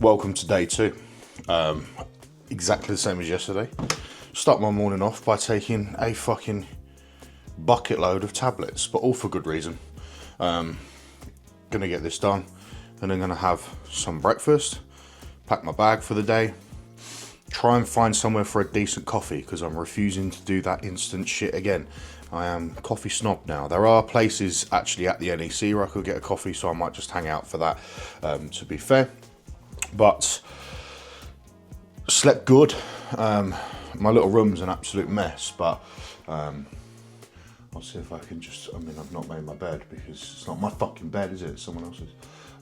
Welcome to day 2. Exactly the same as yesterday. Start my morning off by taking a fucking bucket load of tablets, but all for good reason. Gonna get this done, and I'm gonna have some breakfast, pack my bag for the day, try and find somewhere for a decent coffee, because I'm refusing to do that instant shit again. I am coffee snob now. There are places actually at the NEC where I could get a coffee, so I might just hang out for that, to be fair. But slept good. My little room's an absolute mess, but I'll see if I can I've not made my bed because it's not my fucking bed, is it? It's someone else's.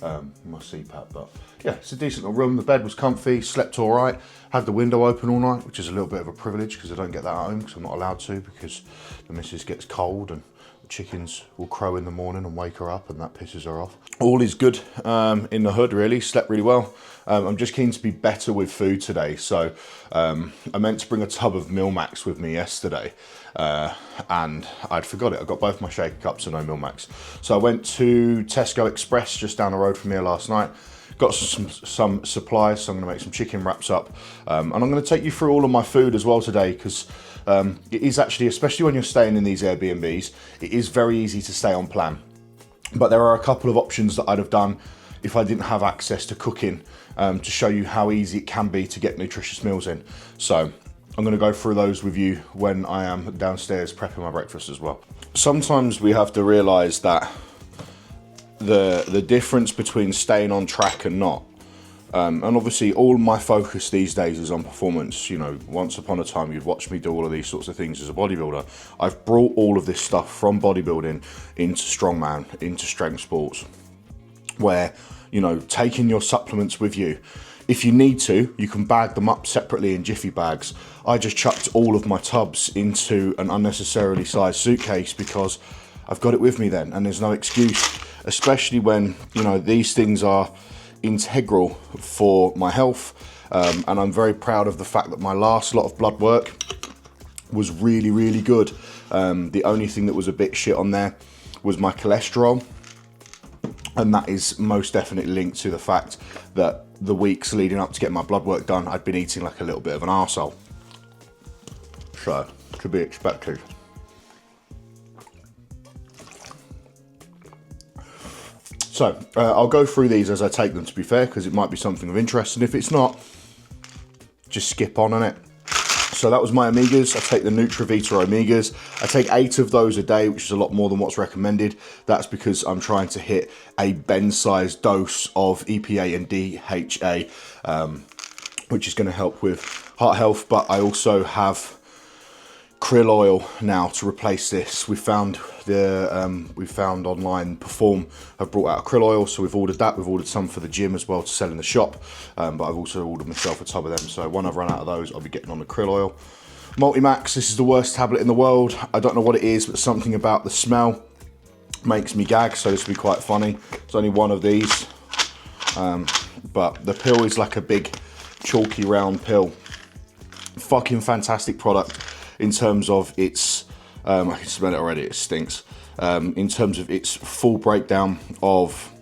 My CPAP, but yeah, it's a decent little room. The bed was comfy, slept all right. Had the window open all night, which is a little bit of a privilege because I don't get that at home because I'm not allowed to, because the missus gets cold and the chickens will crow in the morning and wake her up, and that pisses her off. All is good in the hood, really. Slept really well. I'm just keen to be better with food today, so I meant to bring a tub of Milmax with me yesterday, and I'd forgot it. I got both my shaker cups and no Milmax. So I went to Tesco Express just down the road from here last night, got some supplies, so I'm gonna make some chicken wraps up, and I'm gonna take you through all of my food as well today, because it is actually, especially when you're staying in these Airbnbs, it is very easy to stay on plan. But there are a couple of options that I'd have done if I didn't have access to cooking, to show you how easy it can be to get nutritious meals in. So I'm gonna go through those with you when I am downstairs prepping my breakfast as well. Sometimes we have to realize that the difference between staying on track and not. And obviously all my focus these days is on performance. You know, once upon a time you'd watch me do all of these sorts of things as a bodybuilder. I've brought all of this stuff from bodybuilding into strongman, into strength sports, where, you know, taking your supplements with you. If you need to, you can bag them up separately in jiffy bags. I just chucked all of my tubs into an unnecessarily sized suitcase because I've got it with me then, and there's no excuse, especially when, you know, these things are integral for my health. And I'm very proud of the fact that my last lot of blood work was really, really good. The only thing that was a bit shit on there was my cholesterol. And that is most definitely linked to the fact that the weeks leading up to getting my blood work done, I'd been eating like a little bit of an arsehole. So, to be expected. So, I'll go through these as I take them, to be fair, because it might be something of interest. And if it's not, just skip on it. So that was my Omegas. I take the Nutravita Omegas. I take 8 of those a day, which is a lot more than what's recommended. That's because I'm trying to hit a Ben-sized dose of EPA and DHA, which is going to help with heart health. But I also have krill oil now to replace this. We found online Perform have brought out a krill oil, so we've ordered that. We've ordered some for the gym as well to sell in the shop, but I've also ordered myself a tub of them. So when I've run out of those, I'll be getting on the krill oil. Multimax, this is the worst tablet in the world. I don't know what it is, but something about the smell makes me gag, so this will be quite funny. It's only one of these, but the pill is like a big chalky round pill. Fucking fantastic product in terms of its, I can smell it already, it stinks. In terms of its full breakdown of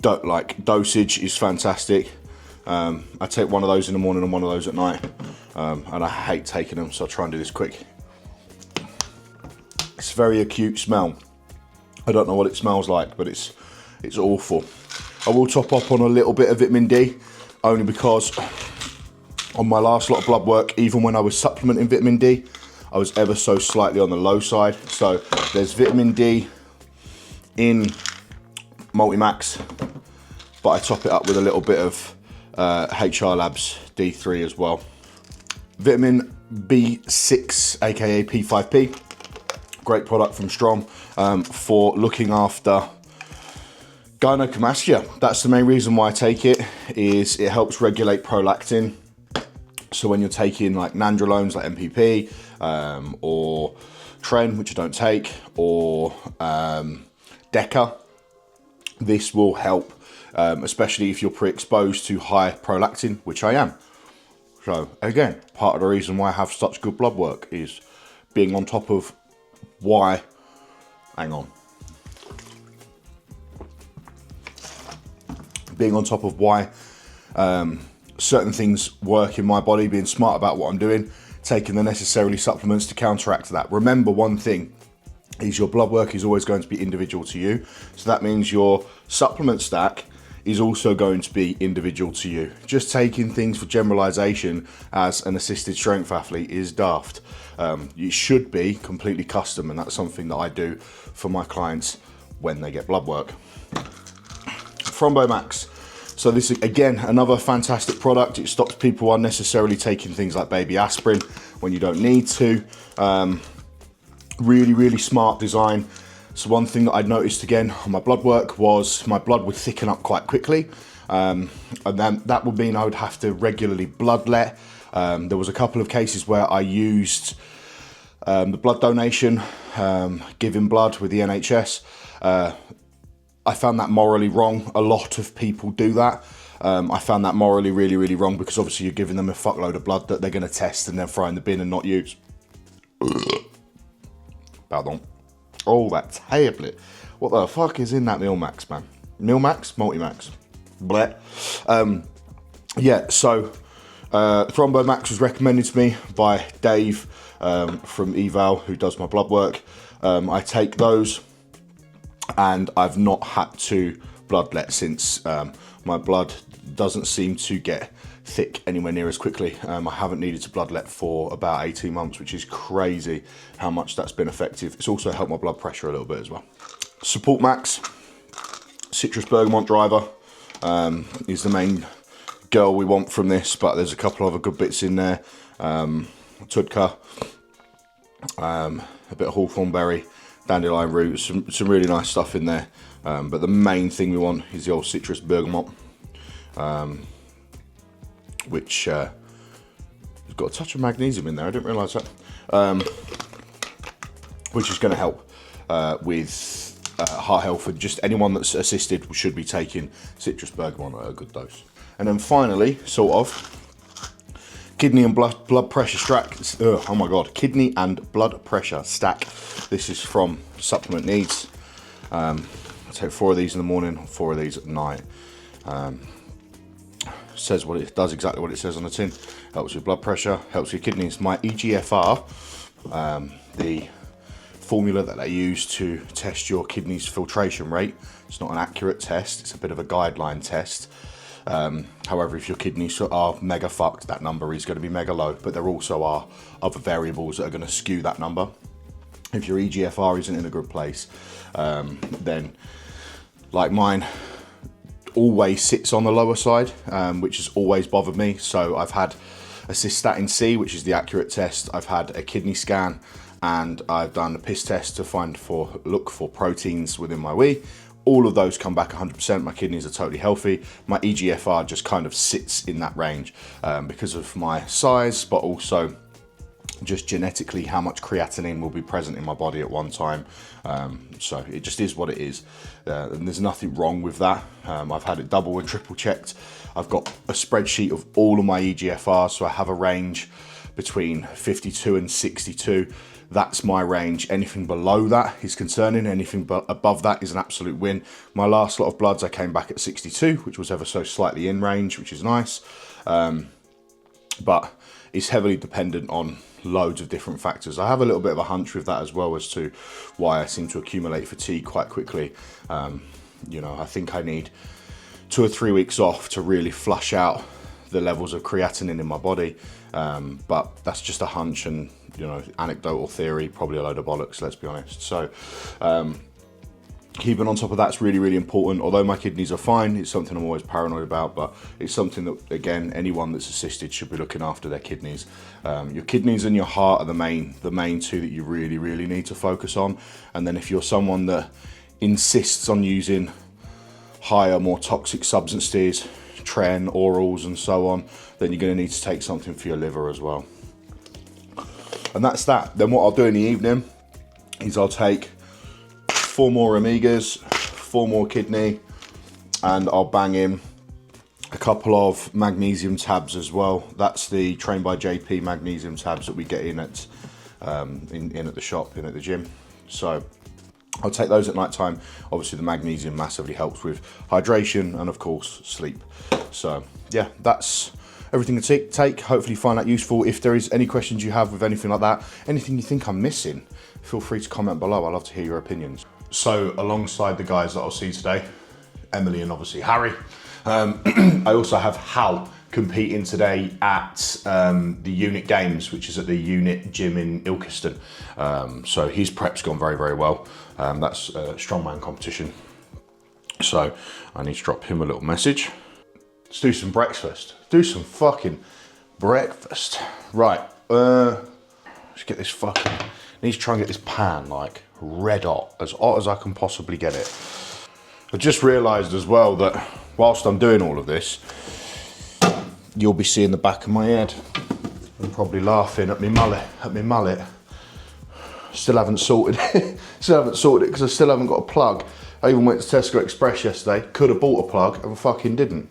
dosage is fantastic. I take one of those in the morning and one of those at night, and I hate taking them, so I'll try and do this quick. It's a very acute smell. I don't know what it smells like, but it's awful. I will top up on a little bit of vitamin D, only because on my last lot of blood work, even when I was supplementing vitamin D, I was ever so slightly on the low side. So there's vitamin D in Multimax, but I top it up with a little bit of HR Labs D3 as well. Vitamin B6, aka P5P, great product from Strong for looking after gynecomastia. That's the main reason why I take it, is it helps regulate prolactin. So when you're taking like nandrolones like MPP, or Tren, which I don't take, or Deca, this will help, especially if you're pre-exposed to high prolactin, which I am. So again, part of the reason why I have such good blood work is being on top of why, hang on. being on top of why certain things work in my body, being smart about what I'm doing, taking the necessary supplements to counteract that. Remember one thing, is your blood work is always going to be individual to you. So that means your supplement stack is also going to be individual to you. Just taking things for generalization as an assisted strength athlete is daft. It should be completely custom, and that's something that I do for my clients when they get blood work. Thrombomax. So this is, again, another fantastic product. It stops people unnecessarily taking things like baby aspirin when you don't need to. Really, really smart design. So one thing that I'd noticed again on my blood work was my blood would thicken up quite quickly. And then that would mean I would have to regularly bloodlet. There was a couple of cases where I used the blood donation, giving blood with the NHS. I found that morally wrong. A lot of people do that. I found that morally really, really wrong, because obviously you're giving them a fuckload of blood that they're going to test and then throw in the bin and not use. Pardon. Oh, that tablet. What the fuck is in that Milmax, man? Milmax? Multimax. Bleh. Yeah, so Thrombomax was recommended to me by Dave from Eval, who does my blood work. I take those, and I've not had to bloodlet since. My blood doesn't seem to get thick anywhere near as quickly. I haven't needed to bloodlet for about 18 months, which is crazy how much that's been effective. It's also helped my blood pressure a little bit as well. Support Max, citrus bergamot driver is the main girl we want from this, but there's a couple of other good bits in there. Tudka, a bit of hawthorn berry, dandelion root, some really nice stuff in there. But the main thing we want is the old citrus bergamot, which has got a touch of magnesium in there. I didn't realise that. Which is going to help with heart health, and just anyone that's assisted should be taking citrus bergamot at a good dose. And then finally, sort of, kidney and blood pressure stack. Oh my god, kidney and blood pressure stack. This is from Supplement Needs. I take 4 of these in the morning, 4 of these at night. Says what it does, exactly what it says on the tin. Helps with blood pressure, helps with kidneys. My EGFR, the formula that they use to test your kidneys filtration rate, it's not an accurate test, it's a bit of a guideline test. However, if your kidneys are mega fucked, that number is going to be mega low, but there also are other variables that are going to skew that number. If your EGFR isn't in a good place, then like mine always sits on the lower side, which has always bothered me. So I've had a cystatin C, which is the accurate test. I've had a kidney scan, and I've done a piss test to look for proteins within my wee. All of those come back 100%. My kidneys are totally healthy. My EGFR just kind of sits in that range because of my size, but also just genetically how much creatinine will be present in my body at one time. So it just is what it is. And there's nothing wrong with that. I've had it double and triple checked. I've got a spreadsheet of all of my EGFR, so I have a range between 52 and 62. That's my range. Anything below that is concerning. Anything above that is an absolute win. My last lot of bloods, I came back at 62, which was ever so slightly in range, which is nice. But it's heavily dependent on loads of different factors. I have a little bit of a hunch with that as well as to why I seem to accumulate fatigue quite quickly. You know, I think I need 2 or 3 weeks off to really flush out the levels of creatinine in my body. But that's just a hunch and, you know, anecdotal theory, probably a load of bollocks, let's be honest. So keeping on top of that's really, really important. Although my kidneys are fine, it's something I'm always paranoid about, but it's something that, again, anyone that's assisted should be looking after their kidneys. Your kidneys and your heart are the main two that you really, really need to focus on. And then if you're someone that insists on using higher, more toxic substances, tren, orals and so on, then you're going to need to take something for your liver as well. And that's that. Then what I'll do in the evening is I'll take 4 more omegas, 4 more kidney, and I'll bang in a couple of magnesium tabs as well. That's the Trained by JP magnesium tabs that we get in at the shop, in at the gym. So I'll take those at night time. Obviously the magnesium massively helps with hydration and of course sleep. So yeah, that's everything to take. Hopefully you find that useful. If there is any questions you have with anything like that, anything you think I'm missing, feel free to comment below. I'd love to hear your opinions. So alongside the guys that I'll see today, Emily and obviously Harry, I also have Hal competing today at the Unit Games, which is at the Unit Gym in Ilkeston. So his prep's gone very, very well. That's a strongman competition. So I need to drop him a little message. Let's do some breakfast. Do some fucking breakfast. Right, let's get this fucking, I need to try and get this pan like red hot as I can possibly get it. I just realised as well that whilst I'm doing all of this, you'll be seeing the back of my head and probably laughing at me mullet. Still haven't sorted it. Still haven't sorted it because I still haven't got a plug. I even went to Tesco Express yesterday, could have bought a plug and fucking didn't.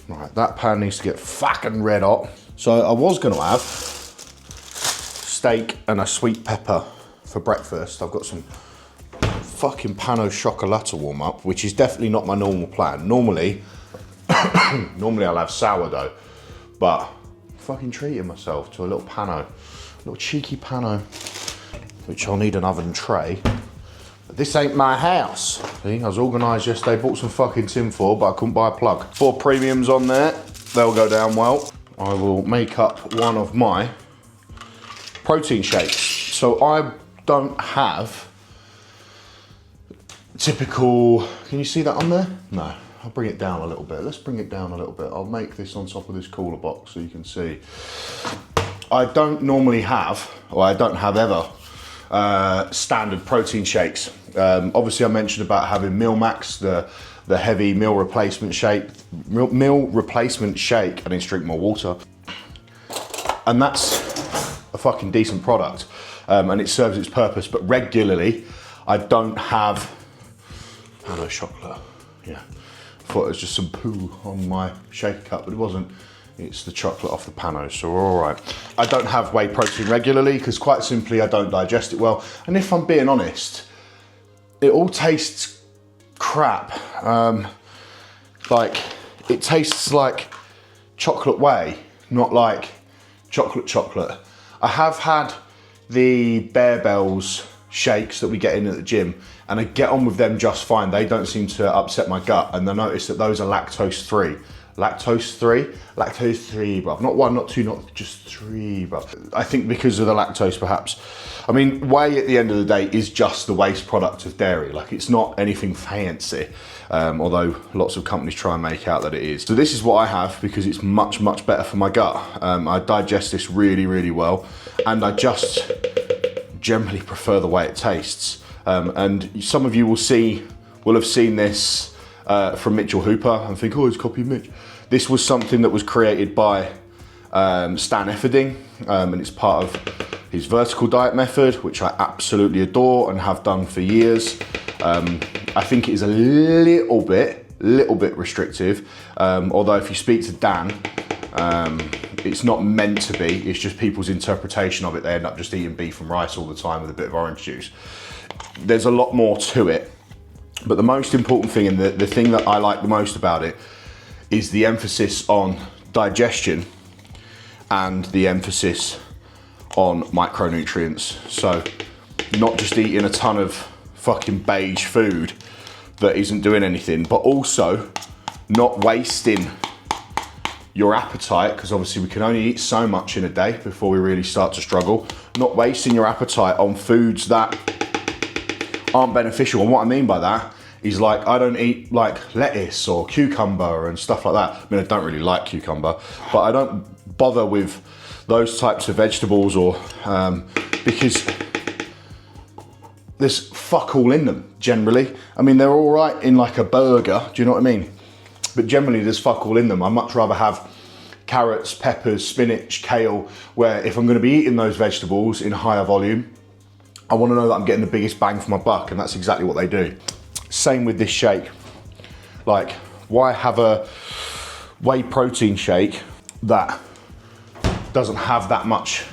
Right, that pan needs to get fucking red hot. So I was gonna have steak and a sweet pepper for breakfast. I've got some fucking pan au chocolat to warm up, which is definitely not my normal plan. Normally I'll have sourdough, but I'm fucking treating myself to a little pano, a little cheeky pano, which I'll need an oven tray. But this ain't my house. See, I was organised yesterday, bought some fucking tinfoil, but I couldn't buy a plug. 4 premiums on there, they'll go down well. I will make up one of my protein shakes. So I don't have typical, can you see that on there? No. I'll bring it down a little bit. Let's bring it down a little bit. I'll make this on top of this cooler box so you can see. I don't normally have, or I don't have ever, standard protein shakes. Obviously I mentioned about having Meal Max, the heavy meal replacement shake, and then drink more water. And that's a fucking decent product. And it serves its purpose, but regularly I don't have hello chocolate. Yeah. I thought it was just some poo on my shaker cup, but it wasn't. It's the chocolate off the pano, so we're all right. I don't have whey protein regularly because quite simply I don't digest it well. And if I'm being honest, it all tastes crap. Like, it tastes like chocolate whey, not like chocolate. I have had the Bear Bells shakes that we get in at the gym, and I get on with them just fine. They don't seem to upset my gut, and I notice that those are lactose free. Lactose free, bruv. Not 1, not 2, not just 3, bruv. I think because of the lactose, perhaps. I mean, whey at the end of the day is just the waste product of dairy. Like, it's not anything fancy, although lots of companies try and make out that it is. So this is what I have because it's much, much better for my gut. I digest this really, really well, and I just generally prefer the way it tastes. And some of you will have seen this from Mitchell Hooper and think, oh, it's copying Mitch. This was something that was created by Stan Efferding, and it's part of his vertical diet method, which I absolutely adore and have done for years. I think it is a little bit restrictive, although if you speak to Dan, it's not meant to be. It's just people's interpretation of it. They end up just eating beef and rice all the time with a bit of orange juice. There's a lot more to it, but the most important thing and the thing that I like the most about it is the emphasis on digestion and the emphasis on micronutrients. So not just eating a ton of fucking beige food that isn't doing anything, but also not wasting your appetite, because obviously we can only eat so much in a day before we really start to struggle. Not wasting your appetite on foods that aren't beneficial. And what I mean by that is, like, I don't eat like lettuce or cucumber and stuff like that. I mean, I don't really like cucumber, but I don't bother with those types of vegetables or because there's fuck all in them generally. I mean, they're all right in like a burger, do you know what I mean? But generally there's fuck all in them. I'd much rather have carrots, peppers, spinach, kale, where if I'm gonna be eating those vegetables in higher volume, I wanna know that I'm getting the biggest bang for my buck, and that's exactly what they do. Same with this shake. Like, why have a whey protein shake that doesn't have that much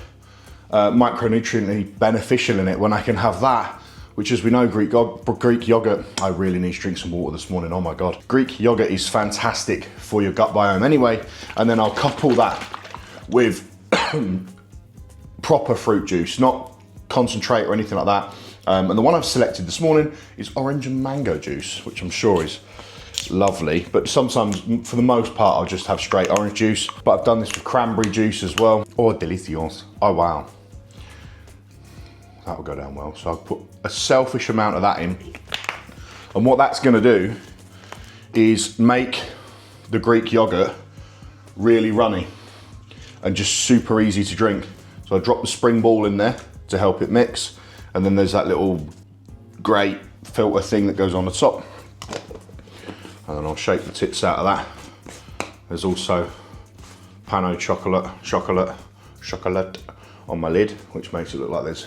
micronutrient beneficial in it when I can have that which as we know, Greek yogurt, I really need to drink some water this morning, oh my God. Greek yogurt is fantastic for your gut biome anyway, and then I'll couple that with proper fruit juice, not concentrate or anything like that. And the one I've selected this morning is orange and mango juice, which I'm sure is lovely, but sometimes, for the most part, I'll just have straight orange juice. But I've done this with cranberry juice as well. Oh, delicious. Oh, wow. That'll go down well. So I'll put a selfish amount of that in. And what that's gonna do is make the Greek yogurt really runny and just super easy to drink. So I drop the spring ball in there to help it mix. And then there's that little grate filter thing that goes on the top. And then I'll shake the tits out of that. There's also pano chocolate on my lid, which makes it look like there's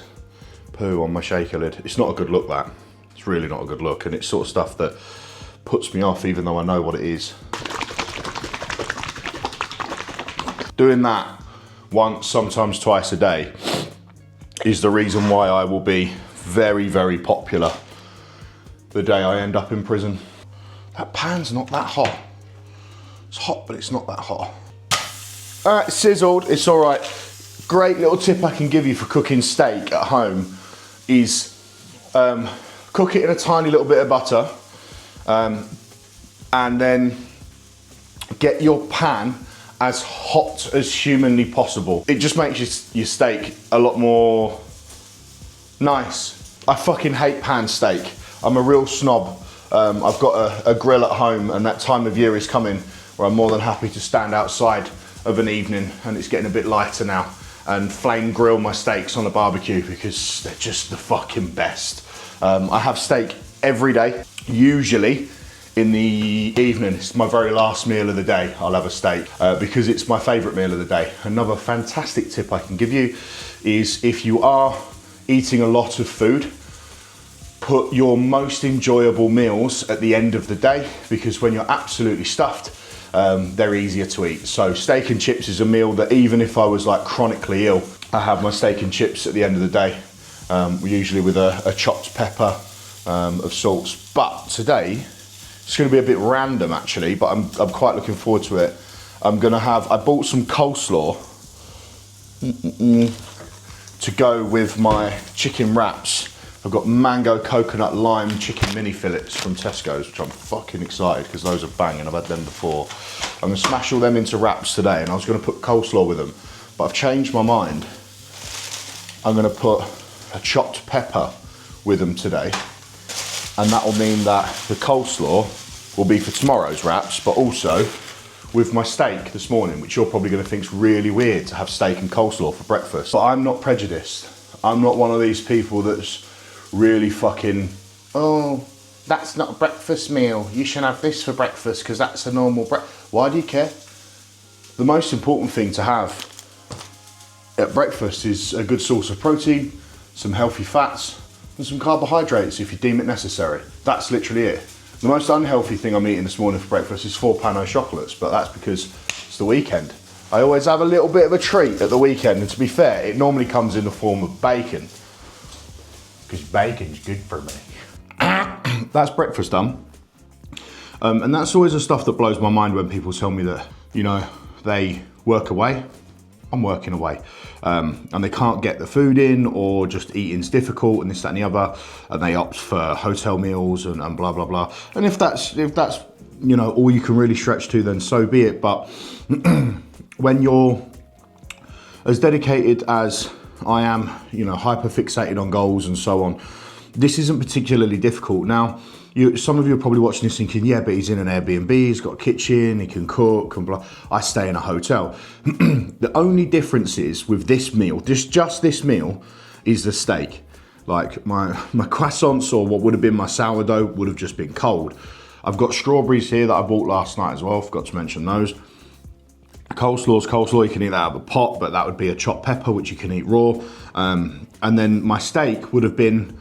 poo on my shaker lid. It's not a good look, that. It's really not a good look, and it's sort of stuff that puts me off even though I know what it is. Doing that once, sometimes twice a day is the reason why I will be very, very popular the day I end up in prison. That pan's not that hot. It's hot, but it's not that hot. All right, sizzled, it's all right. Great little tip I can give you for cooking steak at home is cook it in a tiny little bit of butter, and then get your pan as hot as humanly possible. It just makes your steak a lot more nice. I fucking hate pan steak. I'm a real snob. I've got a grill at home, and that time of year is coming where I'm more than happy to stand outside of an evening, and it's getting a bit lighter now, and flame grill my steaks on a barbecue because they're just the fucking best. I have steak every day, usually in the evening. It's my very last meal of the day. I'll have a steak because it's my favorite meal of the day. Another fantastic tip I can give you is if you are eating a lot of food, put your most enjoyable meals at the end of the day, because when you're absolutely stuffed, they're easier to eat. So steak and chips is a meal that even if I was like chronically ill, I have my steak and chips at the end of the day, usually with a chopped pepper of salts. But today, it's gonna be a bit random actually, but I'm quite looking forward to it. I bought some coleslaw to go with my chicken wraps. I've got mango, coconut, lime chicken mini fillets from Tesco's, which I'm fucking excited because those are banging. I've had them before. I'm gonna smash all them into wraps today, and I was gonna put coleslaw with them, but I've changed my mind. I'm gonna put a chopped pepper with them today, and that will mean that the coleslaw will be for tomorrow's wraps, but also with my steak this morning, which you're probably gonna think is really weird to have steak and coleslaw for breakfast. But I'm not prejudiced. I'm not one of these people that's really fucking, oh, that's not a breakfast meal. You should have this for breakfast because that's a normal breakfast. Why do you care? The most important thing to have at breakfast is a good source of protein, some healthy fats, and some carbohydrates if you deem it necessary. That's literally it. The most unhealthy thing I'm eating this morning for breakfast is 4 pano chocolates, but that's because it's the weekend. I always have a little bit of a treat at the weekend, and to be fair, it normally comes in the form of bacon, because bacon's good for me. That's breakfast done. And that's always the stuff that blows my mind when people tell me that, you know, they work away. I'm working away. And they can't get the food in, or just eating's difficult and this, that and the other, and they opt for hotel meals and blah, blah, blah. And if that's, you know, all you can really stretch to, then so be it. But when you're as dedicated as I am, you know, hyper fixated on goals and so on, this isn't particularly difficult. Now, some of you are probably watching this thinking, yeah, but he's in an Airbnb, he's got a kitchen, he can cook and blah. I stay in a hotel. The only difference is with this meal, just this meal, is the steak. Like my croissants, or what would have been my sourdough, would have just been cold. I've got strawberries here that I bought last night as well, forgot to mention those. Coleslaw's coleslaw, you can eat that out of a pot, but that would be a chopped pepper, which you can eat raw. And then my steak would have been,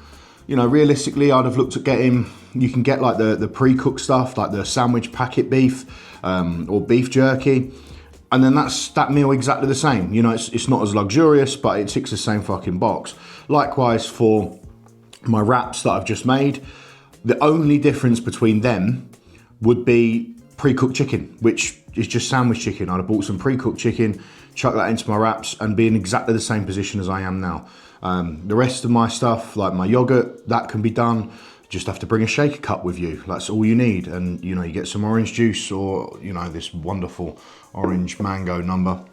you know, realistically, I'd have looked at getting, you can get like the pre-cooked stuff, like the sandwich packet beef, or beef jerky. And then that's that meal exactly the same. You know, it's not as luxurious, but it ticks the same fucking box. Likewise for my wraps that I've just made. The only difference between them would be pre-cooked chicken, which is just sandwich chicken. I'd have bought some pre-cooked chicken, chuck that into my wraps, and be in exactly the same position as I am now. The rest of my stuff, like my yogurt, that can be done. Just have to bring a shaker cup with you. That's all you need. And you know, you get some orange juice or, you know, this wonderful orange mango number,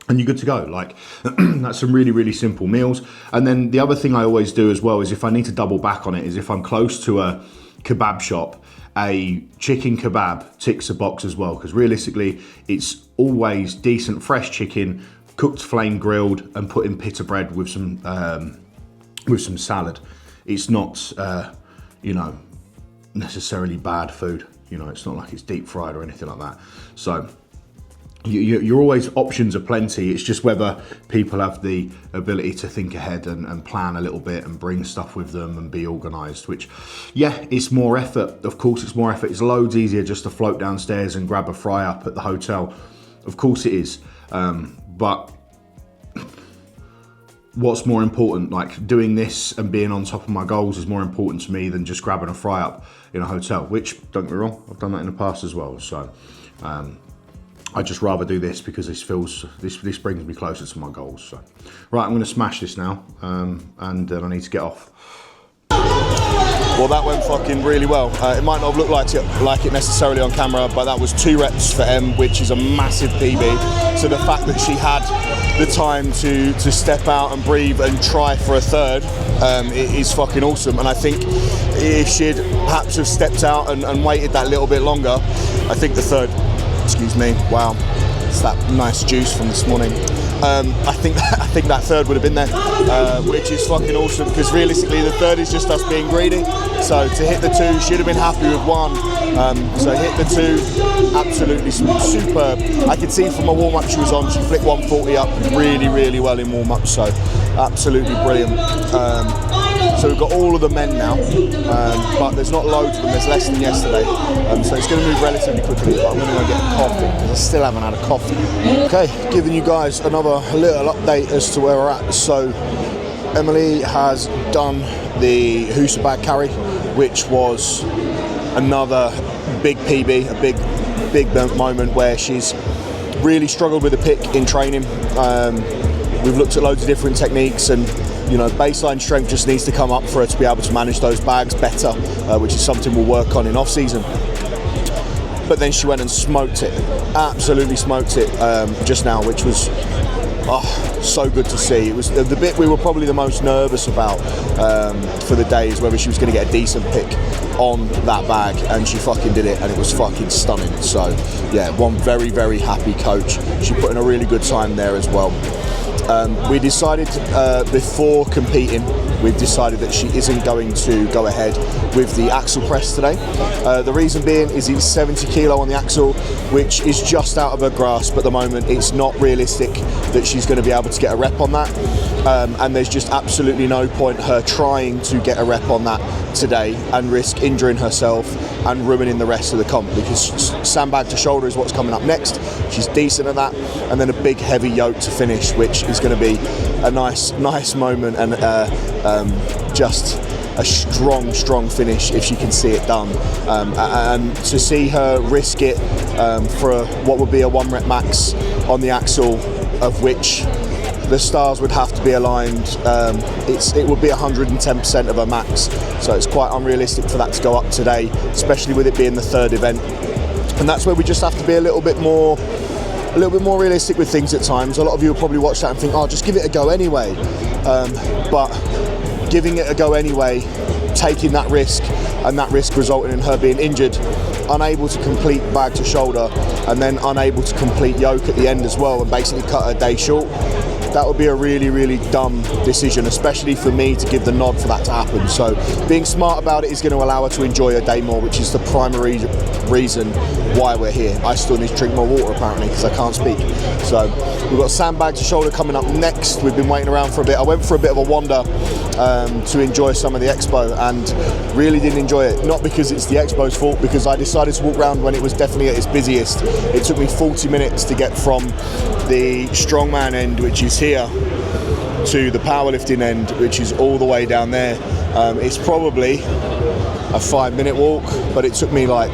and you're good to go. Like, that's some really, really simple meals. And then the other thing I always do as well is, if I need to double back on it, is if I'm close to a kebab shop, a chicken kebab ticks a box as well, because realistically, it's always decent fresh chicken, cooked, flame grilled, and put in pita bread with some salad. It's not, you know, necessarily bad food. You know, it's not like it's deep fried or anything like that. So you're always, options are plenty. It's just whether people have the ability to think ahead and plan a little bit and bring stuff with them and be organised, which, yeah, it's more effort. Of course it's more effort. It's loads easier just to float downstairs and grab a fry up at the hotel. Of course it is. But what's more important, like doing this and being on top of my goals is more important to me than just grabbing a fry up in a hotel, which, don't get me wrong, I've done that in the past as well. So I'd just rather do this because this brings me closer to my goals. So, right, I'm going to smash this now, and then I need to get off. Well, that went fucking really well. It might not have looked like it necessarily on camera, but that was 2 reps for Em, which is a massive PB. So the fact that she had the time to step out and breathe and try for a third is fucking awesome. And I think if she'd perhaps have stepped out and waited that little bit longer, I think the third, excuse me, wow, it's that nice juice from this morning. I think that third would have been there, which is fucking awesome, because realistically the third is just us being greedy. So to hit the 2, she'd have been happy with 1. So hit the 2, absolutely superb. I could see from a warm-up she was on, she flicked 140 up really, really well in warm-up, so absolutely brilliant. So we've got all of the men now, but there's not loads of them, there's less than yesterday. So it's going to move relatively quickly, but I'm going to go get a coffee, because I still haven't had a coffee. Okay, giving you guys another little update as to where we're at. So Emily has done the Husa bag carry, which was another big PB, a big moment where she's really struggled with the pick in training. We've looked at loads of different techniques, and you know, baseline strength just needs to come up for her to be able to manage those bags better, which is something we'll work on in off season. But then she went and smoked it, absolutely smoked it just now, which was so good to see. It was the bit we were probably the most nervous about for the day, is whether she was going to get a decent pick on that bag, and she fucking did it, and it was fucking stunning. So yeah, one very, very happy coach. She put in a really good time there as well. We decided before competing, we've decided that she isn't going to go ahead with the axle press today. The reason being is it's 70 kilo on the axle, which is just out of her grasp at the moment. It's not realistic that she's going to be able to get a rep on that, and there's just absolutely no point her trying to get a rep on that today and risk injuring herself and ruining the rest of the comp, because sandbag to shoulder is what's coming up next. She's decent at that, and then a big heavy yoke to finish, which is going to be a nice moment, and just a strong finish if she can see it done. And to see her risk it for what would be a 1 rep max on the axle, of which the stars would have to be aligned, it would be 110% of her max, so it's quite unrealistic for that to go up today, especially with it being the 3rd event. And that's where we just have to be a little bit more realistic with things at times. A lot of you will probably watch that and think, oh, just give it a go anyway. But giving it a go anyway, taking that risk, and that risk resulting in her being injured, unable to complete bag to shoulder, and then unable to complete yoke at the end as well, and basically cut her day short, that would be a really, really dumb decision, especially for me to give the nod for that to happen. So being smart about it is going to allow her to enjoy her day more, which is the primary reason why we're here. I still need to drink more water apparently, because I can't speak. So we've got sandbag to shoulder coming up next. We've been waiting around for a bit. I went for a bit of a wander to enjoy some of the expo, and really didn't enjoy it. Not because it's the expo's fault, because I decided to walk around when it was definitely at its busiest. It took me 40 minutes to get from the strongman end, which is here, to the powerlifting end, which is all the way down there. It's probably a 5-minute walk, but it took me like,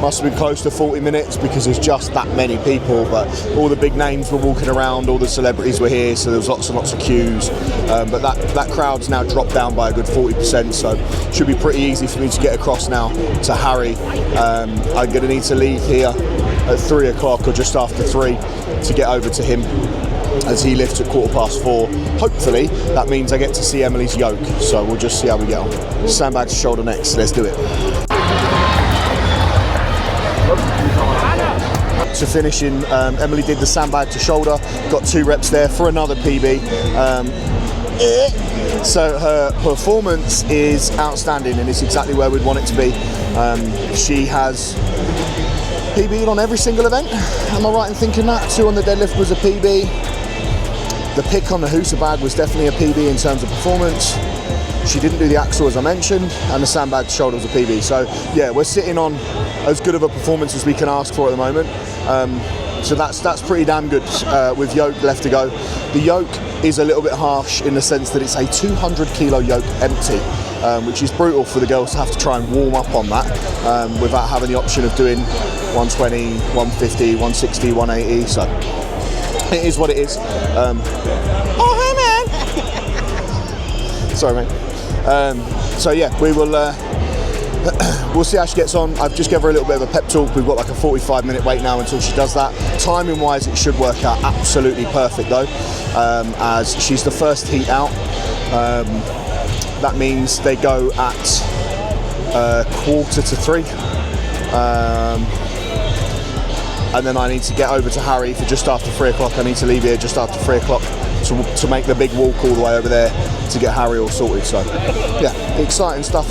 must have been close to 40 minutes because there's just that many people. But all the big names were walking around, all the celebrities were here, so there was lots and lots of queues. But that crowd's now dropped down by a good 40%, so it should be pretty easy for me to get across now to Harry. I'm going to need to leave here at 3 o'clock or just after 3 to get over to him, as he lifts at 4:15. Hopefully that means I get to see Emily's yoke, so we'll just see how we get on. Sandbag to shoulder next, let's do it. So finishing, Emily did the sandbag to shoulder, got 2 reps there for another PB. So her performance is outstanding and it's exactly where we'd want it to be. She has PB'd on every single event, am I right in thinking that? 2 on the deadlift was a PB. The pick on the Husa bag was definitely a PB in terms of performance. She didn't do the axle as I mentioned, and the sandbag to shoulder was a PB. So yeah, we're sitting on as good of a performance as we can ask for at the moment. So that's pretty damn good with yoke left to go. The yoke is a little bit harsh in the sense that it's a 200 kilo yoke empty, which is brutal for the girls to have to try and warm up on that without having the option of doing 120, 150, 160, 180. So it is what it is. Oh, hi man. Sorry, mate. So yeah, we will. We'll see how she gets on. I've just given her a little bit of a pep talk. We've got like a 45-minute wait now until she does that. Timing wise, it should work out absolutely perfect though, as she's the first heat out. That means they go at 2:45. And then I need to get over to Harry for just after 3 o'clock. I need to leave here just after 3 o'clock to make the big walk all the way over there to get Harry all sorted. So yeah, exciting stuff.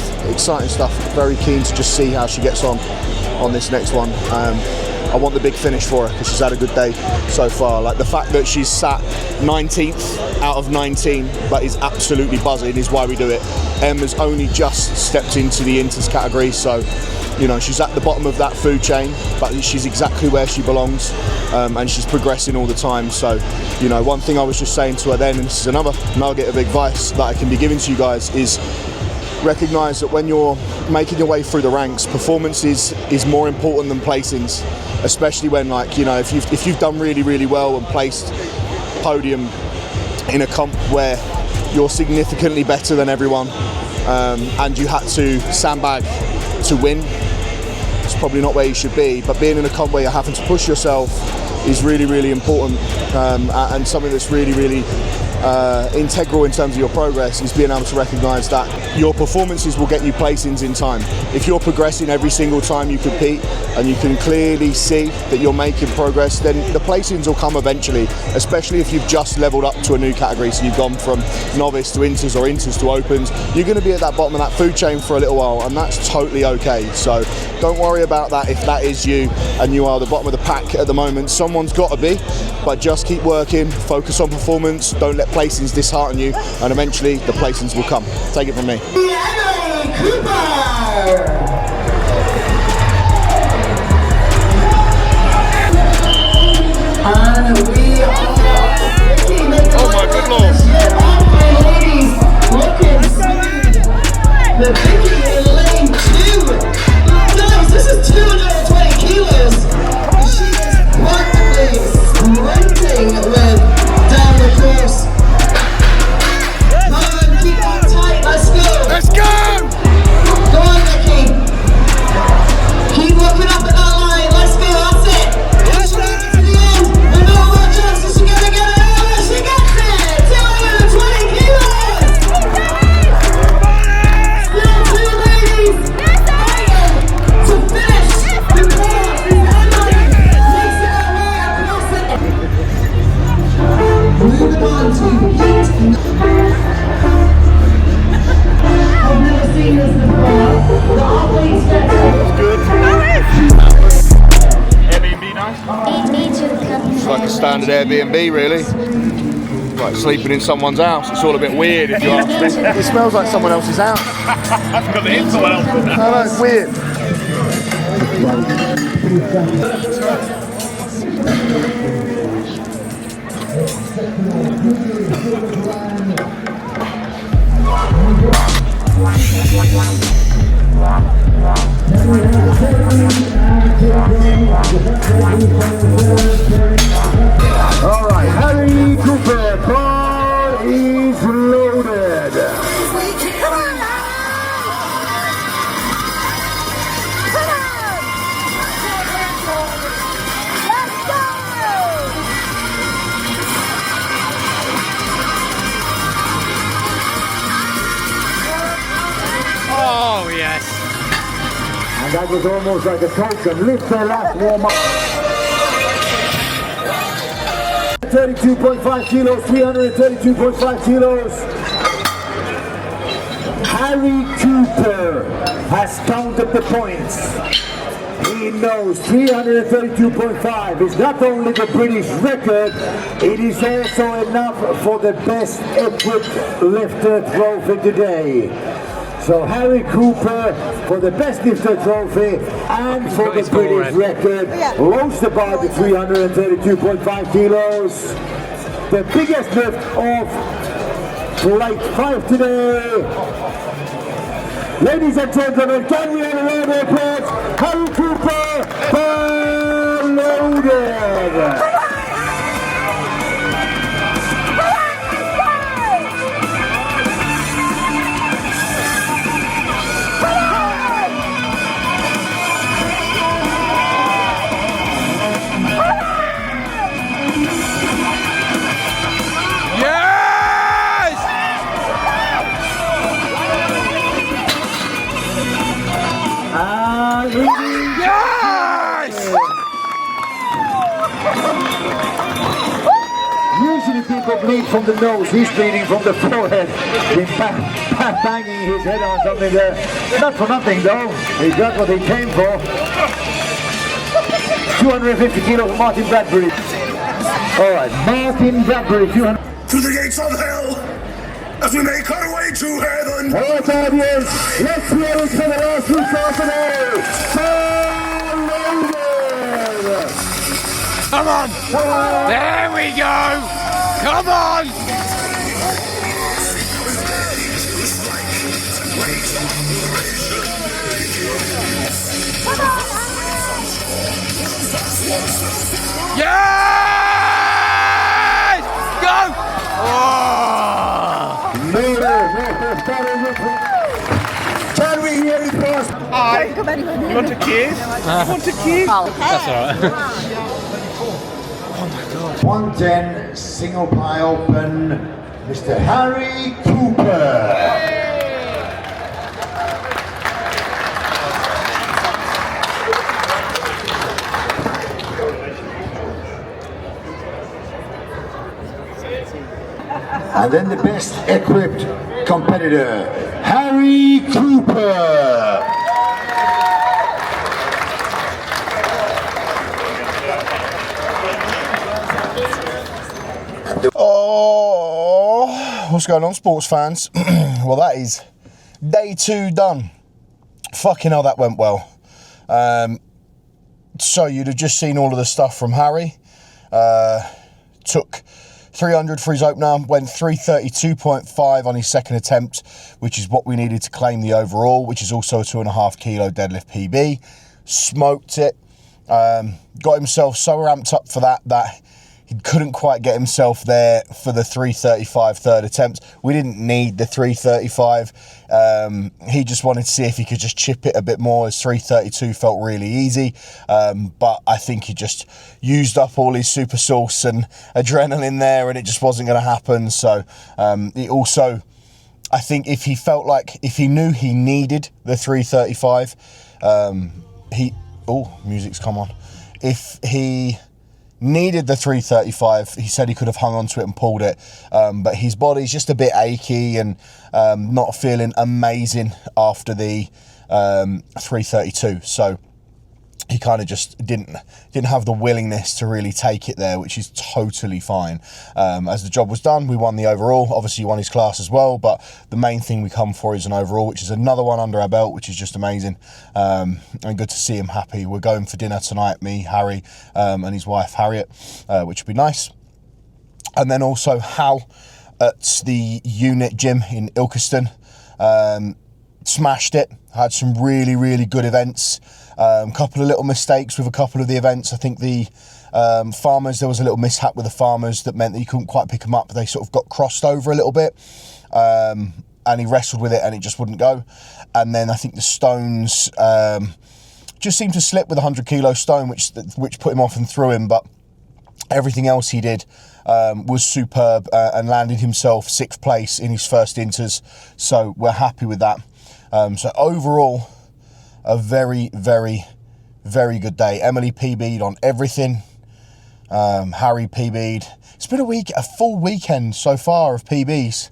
Very keen to just see how she gets on this next one. I want the big finish for her because she's had a good day so far. Like the fact that she's sat 19th out of 19 but is absolutely buzzing is why we do it. Em has only just stepped into the inters category, so you know, she's at the bottom of that food chain, but she's exactly where she belongs, and she's progressing all the time. So, you know, one thing I was just saying to her then, and this is another nugget of advice that I can be giving to you guys, is recognise that when you're making your way through the ranks, performance is more important than placings, especially when, like, you know, if you've done really, really well and placed podium in a comp where you're significantly better than everyone, and you had to sandbag to win, it's probably not where you should be. But being in a comp where you're having to push yourself is really, really important, and something that's really, really integral in terms of your progress is being able to recognise that your performances will get you placings in time. If you're progressing every single time you compete and you can clearly see that you're making progress, then the placings will come eventually, especially if you've just leveled up to a new category. So you've gone from novice to inters or inters to opens. You're going to be at that bottom of that food chain for a little while, and that's totally okay. So don't worry about that if that is you and you are the bottom of the pack at the moment. Someone's got to be, but just keep working, focus on performance, don't let placings dishearten you, and eventually the placings will come. Take it from me. Oh my good lord. The Vicky in lane 2. Guys, this is 220 kilos. She is practically sprinting with down the course. Come on, keep on tight. Let's go. Let's go! Go on, Vicky. Keep looking up at that line. Let's go. That's it. Push it to the end. And no more chance. Is she gonna get it? She gets it. 220 kilos. Still 2 ladies. To finish the course is Emily. Takes it away across it. Moving on to heat. I've never seen this before. The athletes get Good. Airbnb nice? It's like a standard Airbnb, really. Like sleeping in someone's house. It's all a bit weird if you ask me. It smells like someone else's house. Because it is someone else's now. No, it's weird. yes. And that was almost like a token. Lift their last warm up. 32.5 kilos, 332.5 kilos. Harry Cooper has counted the points. He knows 332.5 is not only the British record, it is also enough for the best equipped lifter trophy today. So Harry Cooper for the best lifter trophy and for the British record lowers the bar to 332.5 kilos. The biggest lift of flight 5 today. Ladies and gentlemen, can we have a round of applause? Harry Cooper, loaded. Usually people bleed from the nose, he's bleeding from the forehead. He's banging his head on something there. Not for nothing though, he got what he came for. 250 kilos of Martin Bradbury. Alright, Martin Bradbury, 200. To the gates of hell, as we make our way to heaven. Alright audience, let's hear it for the last result today. Come on! There we go! Come on! Yes! Go! Oh! Can we hear it first? Hi. You want a kiss? You want a kiss? That's alright. 110 single ply open, Mr. Harry Cooper. And then the best equipped competitor, Harry Cooper. Oh, what's going on, sports fans? Well, that is day 2 done. Fucking hell, that went well. So you'd have just seen all of the stuff from Harry. Took 300 for his opener, went 332.5 on his second attempt, which is what we needed to claim the overall, which is also a 2.5 kilo deadlift PB. Smoked it. Got himself so ramped up for that he couldn't quite get himself there for the 335 third attempt. We didn't need the 335. He just wanted to see if he could just chip it a bit more, as 332 felt really easy. But I think he just used up all his super sauce and adrenaline there, and it just wasn't going to happen. So it also, I think if he knew he needed the 335, music's come on. If he needed the 335, he said he could have hung on to it and pulled it, but his body's just a bit achy and not feeling amazing after the 332, so he kind of just didn't have the willingness to really take it there, which is totally fine. As the job was done, we won the overall. Obviously, he won his class as well, but the main thing we come for is an overall, which is another one under our belt, which is just amazing. And good to see him happy. We're going for dinner tonight, me, Harry, and his wife, Harriet, which would be nice. And then also Hal at the unit gym in Ilkeston. Smashed it. Had some really, really good events. Couple of little mistakes with a couple of the events. I think the farmers, there was a little mishap with the farmers that meant that you couldn't quite pick them up. They sort of got crossed over a little bit, and he wrestled with it and it just wouldn't go. And then I think the stones just seemed to slip with a 100 kilo stone, which put him off and threw him. But everything else he did was superb, and landed himself 6th place in his first inters. So we're happy with that. So overall, a very, very, very good day. Emily PB'd on everything. Harry PB'd. It's been a full weekend so far of PBs,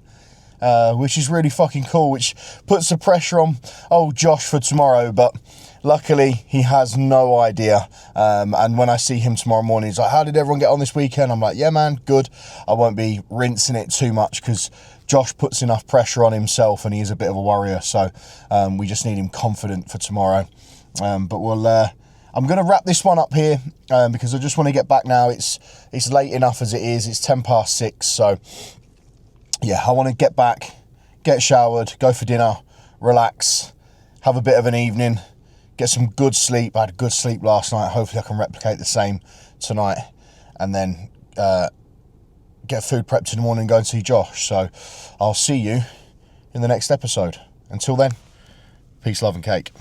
which is really fucking cool, which puts the pressure on old Josh for tomorrow, but luckily he has no idea. And when I see him tomorrow morning, he's like, how did everyone get on this weekend? I'm like, yeah, man, good. I won't be rinsing it too much because Josh puts enough pressure on himself and he is a bit of a warrior. So we just need him confident for tomorrow. But I'm going to wrap this one up here because I just want to get back now. It's late enough as it is. It's 6:10. So yeah, I want to get back, get showered, go for dinner, relax, have a bit of an evening, get some good sleep. I had good sleep last night. Hopefully I can replicate the same tonight, and then get food prepped in the morning and go and see Josh. So I'll see you in the next episode. Until then, peace, love and cake.